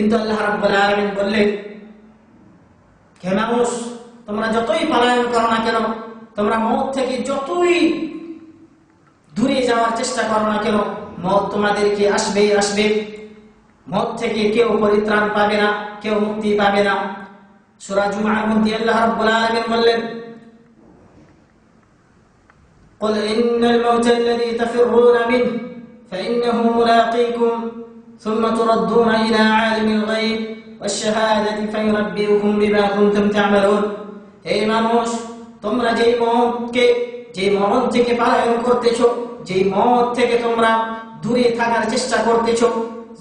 কিন্তু আল্লাহ রাব্বুল আলামিন বললেন, হে মানুষ, তোমরা যতই পলায়ন করো না কেন, তোমরা মওত থেকে যতই দূরে যাওয়ার চেষ্টা করো না কেন, মওত তোমাদেরকে আসবেই আসবে। মওত থেকে কেউ পরিত্রাণ পাবে না, কেউ মুক্তি পাবে না। সূরা জুমার মধ্যে আল্লাহ রাব্বুল আলামিন বললেন, قل إن الموت الذي تفرون منه فإنه ملاقيكم ثم تردون إلى عالم الغيب والشهادة فينبئكم بما كنتم تعملون। এই মানুষ, তোমরা যেই মওত থেকে পলায়ন করতেছো, যেই মওত থেকে তোমরা দূরে থাকার চেষ্টা করতেছো,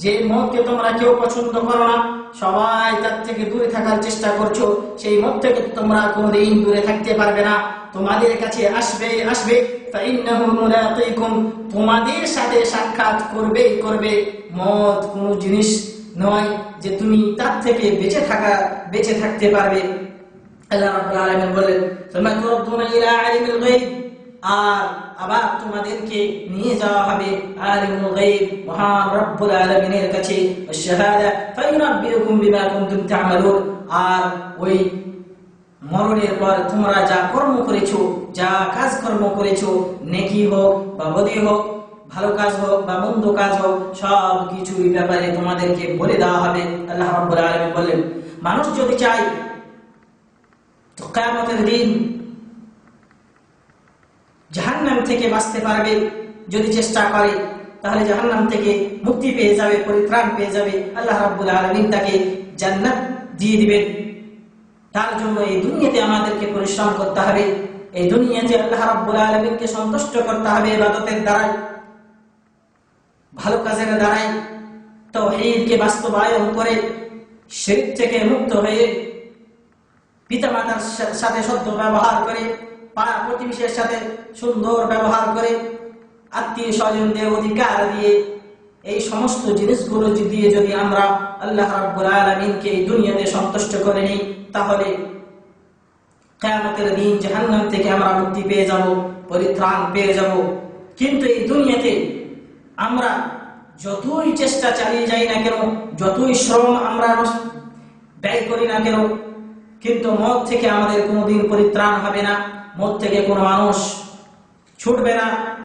যে মওতকে তোমরা কেউ পছন্দ করো না, সবাই তার থেকে দূরে থাকার চেষ্টা করছো, সেই মওত থেকে তোমরা কোনোদিন দূরে থাকতে পারবে না। তোমাদের কাছে আসবে ফাইন্নাহু মুলাকীকুম, তোমাদের সাথে সাক্ষাৎ করবে। মওত কোনো জিনিস নয় যে তুমি তার থেকে বেঁচে থাকতে পারবে। আল্লাহ রাব্বুল আলামিন বলেন, সুম্মা তুরদ্দুনা ইলা আলিমিল গায়ব, আর আবার তোমাদেরকে নিয়ে যাওয়া হবে আলিমুল গায়ব, মহান রব্বুল আলামিনের কাছে। ওয়াশ-শাহাদা ফায়ুনাব্বিউকুম বিমা কুনতুম তা'মালুন, আর ওই মরণের পর তোমরা যা কর্ম করেছো, যা কাজকর্ম করেছো, নেকি হোক বা বদি হোক, ভালো কাজ হোক বা মন্দ কাজ হোক, সব কিছুর ব্যাপারে তোমাদেরকে বলে দেওয়া হবে। আল্লাহ রাব্বুল আলামিন বলেন, মানুষ যদি চায় তো কিয়ামতের দিন জাহান্নাম থেকে বাঁচতে পারবে। যদি চেষ্টা করে তাহলে জাহান্নাম থেকে মুক্তি পেয়ে যাবে, পরিত্রাণ পেয়ে যাবে। আল্লাহ রাব্বুল আলামিন তাকে জান্নাত দিয়ে দিবেন। তার জন্য এই দুনিয়াতে আমাদেরকে পরিশ্রম করতে হবে। এই দুনিয়াতে আল্লাহ রাব্বুল আলামিনকে সন্তুষ্ট করতে হবে ইবাদতের দ্বারাই, ভালো কাজের দ্বারাই, তাওহীদকে বাস্তবায়ন করে, শিরক থেকে মুক্ত হয়ে, পিতামাতার সাথে সদ্য ব্যবহার করে, পাড়া প্রতিবেশীর সাথে সুন্দর ব্যবহার করে, আত্মীয় স্বজনদের অধিকার দিয়ে, এই সমস্ত জিনিসগুলো দিয়ে যদি আমরা আল্লাহ রাব্বুল আলামিনকে এই দুনিয়াতে সন্তুষ্ট করে নিই, তাহলে কিয়ামতের দিন জাহান্নাম থেকে আমরা মুক্তি পেয়ে যাব, পরিত্রাণ পেয়ে যাব। কিন্তু এই দুনিয়াতে আমরা যতই চেষ্টা চালিয়ে যাই না কেন, যতই শ্রম আমরা ব্যয় করি না কেন, কিন্তু মওত থেকে আমাদের কোনোদিন পরিত্রাণ হবে না, মওত থেকে কোনো মানুষ ছুটবে না।